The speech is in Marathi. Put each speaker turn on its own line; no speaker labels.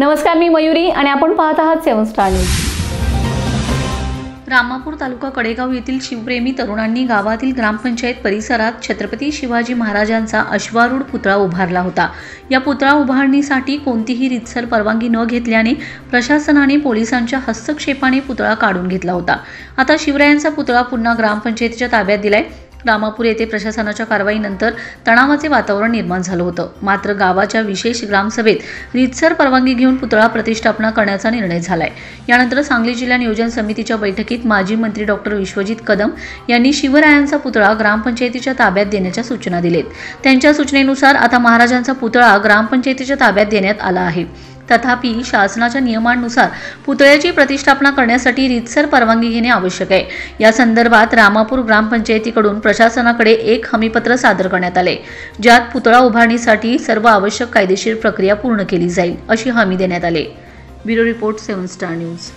नमस्कार, मी मयुरी आणि आपण पाहत आहात 7 स्टार न्यूज।
रामापूर तालुका कडेगाव येथील शिवप्रेमी तरुणांनी गावातील ग्रामपंचायत परिसरात छत्रपती शिवाजी महाराजांचा अश्वारूढ पुतळा उभारला होता। या पुतळा उभारणीसाठी कोणतीही रीतसर परवानगी न घेतल्याने प्रशासनाने पोलिसांच्या हस्तक्षेपाने पुतळा काढून घेतला होता। आता शिवरायांचा पुतळा पुन्हा ग्रामपंचायतीच्या ताब्यात दिलाय। रामापूर येथे प्रशासनाच्या कारवाईनंतर तणावाचे वातावरण निर्माण झालं होतं। मात्र गावाच्या विशेष ग्रामसभेत रीतसर परवानगी घेऊन पुतळा प्रतिष्ठापना करण्याचा निर्णय झालाय। यानंतर सांगली जिल्हा नियोजन समितीच्या बैठकीत माजी मंत्री डॉक्टर विश्वजित कदम यांनी शिवरायांचा पुतळा ग्रामपंचायतीच्या ताब्यात देण्याच्या सूचना दिलेत। त्यांच्या सूचनेनुसार आता महाराजांचा पुतळा ग्रामपंचायतीच्या ताब्यात देण्यात आला आहे। तथापि शासनाच्या नियमानुसार पुतळ्याची प्रतिष्ठापना करण्यासाठी रीतसर परवानगी घेणे आवश्यक आहे। या संदर्भात रामापूर ग्रामपंचायतीकडून प्रशासनाकडे एक हमीपत्र सादर करण्यात आले, ज्यात पुतळा उभारणीसाठी सर्व आवश्यक कायदेशीर प्रक्रिया पूर्ण केली जाईल अशी हमी देण्यात आली। Bureau report 7 star news.